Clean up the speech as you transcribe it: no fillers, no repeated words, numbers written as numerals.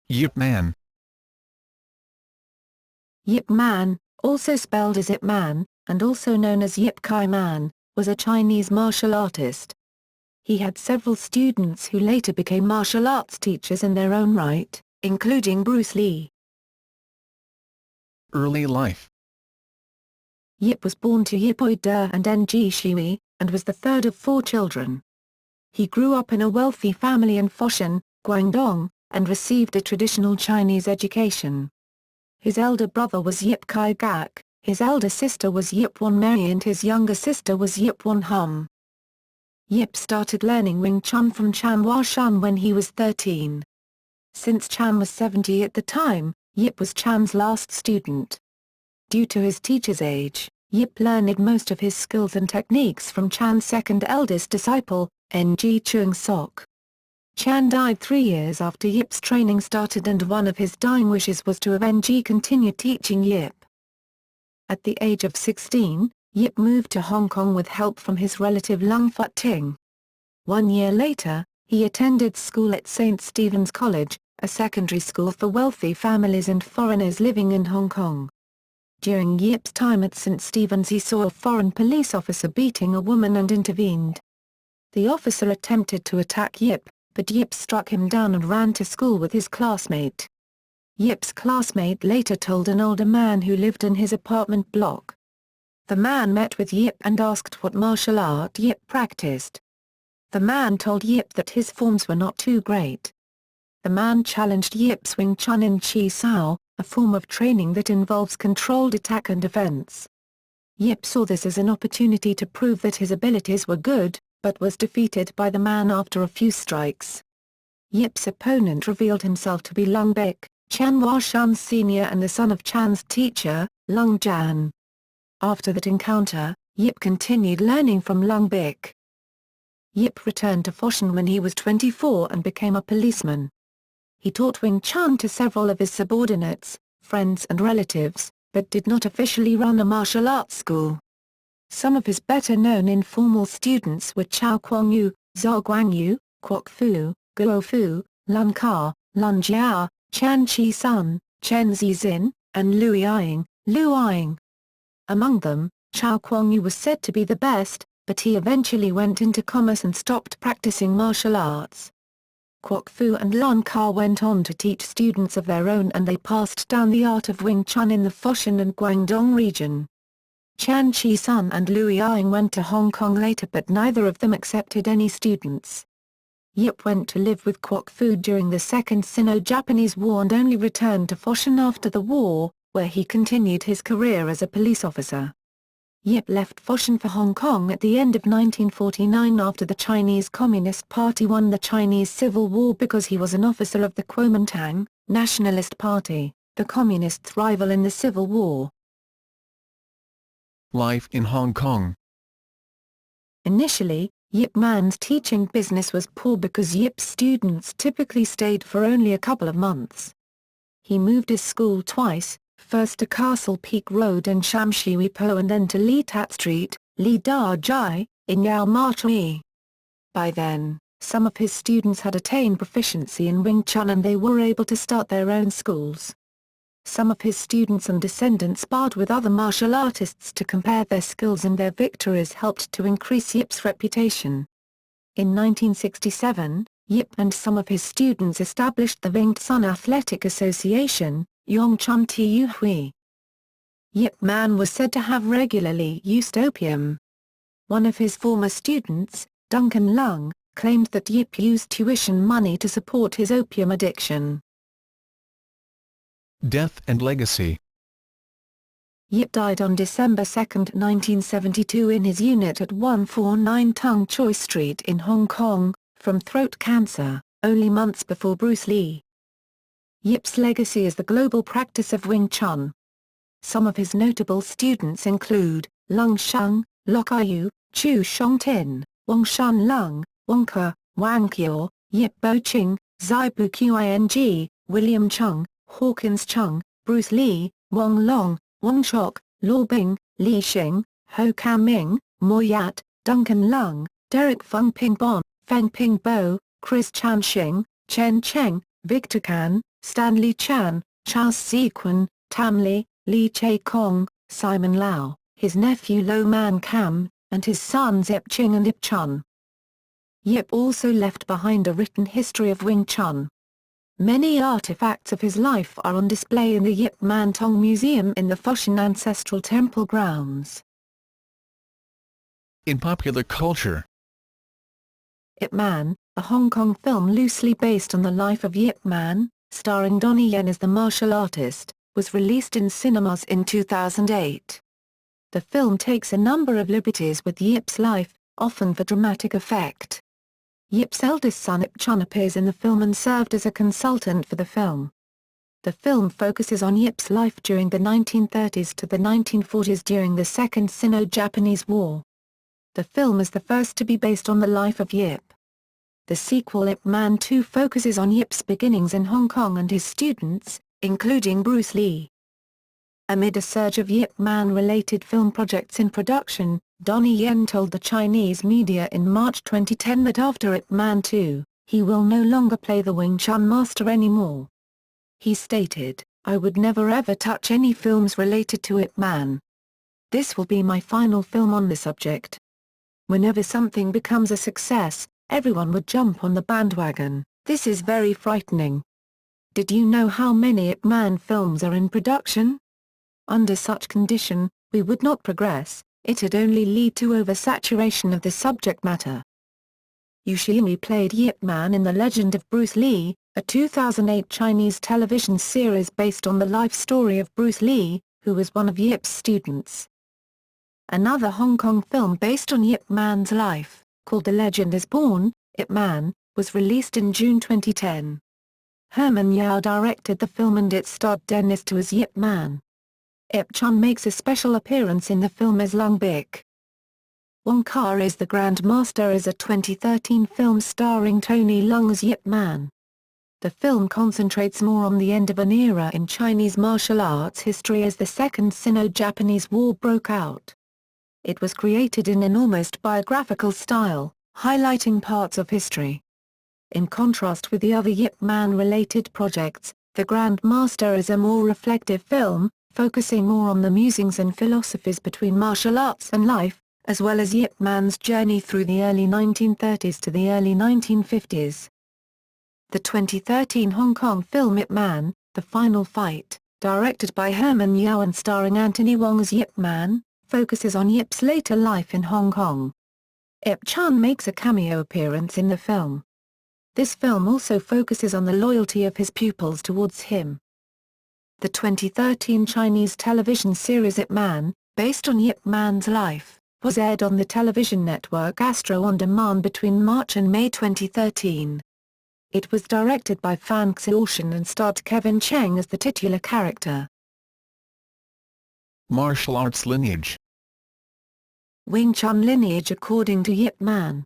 Yip Man. Yip Man, also spelled as Yip Man, and also known as Yip Kai-man, was a Chinese martial artist. He had several students who later became martial arts teachers in their own right, including Bruce Lee. Early life. Yip was born to Yip Da and Ng Shui, and was the third of 4 children. He grew up in a wealthy family in Foshan, Guangdong, and received a traditional Chinese education. His elder brother was Yip Kai-gak, his elder sister was Yip Wan Mei and his younger sister was Yip Wan Hum. Yip started learning Wing Chun from Chan Hua Shun when he was 13. Since Chan was 70 at the time, Yip was Chan's last student. Due to his teacher's age, Yip learned most of his skills and techniques from Chan's second eldest disciple, Ng Chung Sok. Chan died 3 years after Yip's training started, and one of his dying wishes was to have Ng continue teaching Yip. At the age of 16, Yip moved to Hong Kong with help from his relative Lung Fut Ting. 1 year later, he attended school at St. Stephen's College, a secondary school for wealthy families and foreigners living in Hong Kong. During Yip's time at St. Stephen's, he saw a foreign police officer beating a woman and intervened. The officer attempted to attack Yip, but Yip struck him down and ran to school with his classmate. Yip's classmate later told an older man who lived in his apartment block. The man met with Yip and asked what martial art Yip practiced. The man told Yip that his forms were not too great. The man challenged Yip's Wing Chun in Chi Sao, a form of training that involves controlled attack and defense. Yip saw this as an opportunity to prove that his abilities were good, but was defeated by the man after a few strikes. Yip's opponent revealed himself to be Lung Bik, Chan Hua Shun's senior and the son of Chan's teacher, Lung Jan. After that encounter, Yip continued learning from Lung Bik. Yip returned to Foshan when he was 24 and became a policeman. He taught Wing Chun to several of his subordinates, friends and relatives, but did not officially run a martial arts school. Some of his better-known informal students were Chao Guangyu, Zhao Guangyu, Kwok Fu, Guo Fu, Lun Ka, Lun Jiao, Chan Chi Sun, Chen Zixin, and Lu Ying. Among them, Chao Guangyu was said to be the best, but he eventually went into commerce and stopped practicing martial arts. Kwok Fu and Lun Ka went on to teach students of their own, and they passed down the art of Wing Chun in the Foshan and Guangdong region. Chan Chi Sun and Lu Ying went to Hong Kong later, but neither of them accepted any students. Yip went to live with Kwok Fu during the Second Sino-Japanese War and only returned to Foshan after the war, where he continued his career as a police officer. Yip left Foshan for Hong Kong at the end of 1949 after the Chinese Communist Party won the Chinese Civil War because he was an officer of the Kuomintang, Nationalist Party, the Communists' rival in the Civil War. Life in Hong Kong. Initially, Yip Man's teaching business was poor because Yip's students typically stayed for only a couple of months. He moved his school twice, first to Castle Peak Road in Sham Shui Po and then to Lee Tat Street, Lee Da Jai, in Yau Ma Tui. By then, some of his students had attained proficiency in Wing Chun and they were able to start their own schools. Some of his students and descendants sparred with other martial artists to compare their skills, and their victories helped to increase Yip's reputation. In 1967, Yip and some of his students established the Wing Chun Athletic Association, Yong Chun Tu Hui. Yip Man was said to have regularly used opium. One of his former students, Duncan Lung, claimed that Yip used tuition money to support his opium addiction. Death and legacy. Yip died on December 2, 1972 in his unit at 149 Tung Choi Street in Hong Kong, from throat cancer, only months before Bruce Lee. Yip's legacy is the global practice of Wing Chun. Some of his notable students include, Lung Sheng, Lok Iu, Chu Shong Tin, Wang Shun Lung, Wang Ke, Wang Kyo, Yip Bo Ching, Zai Bu Qing, William Chung, Hawkins Chung, Bruce Lee, Wang Long, Wang Chok, Law Bing, Li Xing, Ho Kam Ming, Mo Yat, Duncan Lung, Derek Fung Ping Bon, Feng Ping Bo, Chris Chan Xing, Chen Cheng, Victor Kan, Stanley Chan, Charles Sequin, Tam Lee, Lee Chae-kong, Simon Lau, his nephew Lo Man Kam, and his sons Yip Ching and Yip Chun. Yip also left behind a written history of Wing Chun. Many artifacts of his life are on display in the Yip Man Tong Museum in the Foshan Ancestral Temple grounds. In popular culture, Yip Man, a Hong Kong film loosely based on the life of Yip Man, starring Donnie Yen as the martial artist, was released in cinemas in 2008. The film takes a number of liberties with Yip's life, often for dramatic effect. Yip's eldest son Yip Chun appears in the film and served as a consultant for the film. The film focuses on Yip's life during the 1930s to the 1940s during the Second Sino-Japanese War. The film is the first to be based on the life of Yip. The sequel Yip Man 2 focuses on Yip's beginnings in Hong Kong and his students, including Bruce Lee. Amid a surge of Yip Man-related film projects in production, Donnie Yen told the Chinese media in March 2010 that after Yip Man 2, he will no longer play the Wing Chun master anymore. He stated, "I would never ever touch any films related to Yip Man. This will be my final film on the subject." Whenever something becomes a success, everyone would jump on the bandwagon. This is very frightening. Did you know how many Yip Man films are in production? Under such condition, we would not progress, it'd only lead to oversaturation of the subject matter. Yu Xiumi played Yip Man in The Legend of Bruce Lee, a 2008 Chinese television series based on the life story of Bruce Lee, who was one of Yip's students. Another Hong Kong film based on Yip Man's life, called The Legend is Born, Yip Man, was released in June 2010. Herman Yao directed the film and it starred Dennis Tu as Yip Man. Yip Chun makes a special appearance in the film as Lung Bik. Wong Kar is the Grand Master is a 2013 film starring Tony Leung as Yip Man. The film concentrates more on the end of an era in Chinese martial arts history as the Second Sino-Japanese War broke out. It was created in an almost biographical style, highlighting parts of history. In contrast with the other Yip Man-related projects, The Grand Master is a more reflective film, focusing more on the musings and philosophies between martial arts and life, as well as Yip Man's journey through the early 1930s to the early 1950s. The 2013 Hong Kong film Yip Man, The Final Fight, directed by Herman Yao and starring Anthony Wong as Yip Man, focuses on Yip's later life in Hong Kong. Yip Chun makes a cameo appearance in the film. This film also focuses on the loyalty of his pupils towards him. The 2013 Chinese television series Yip Man, based on Yip Man's life, was aired on the television network Astro On Demand between March and May 2013. It was directed by Fan Xiaoshan and starred Kevin Cheng as the titular character. martial arts lineage. Wing Chun lineage according to Yip Man.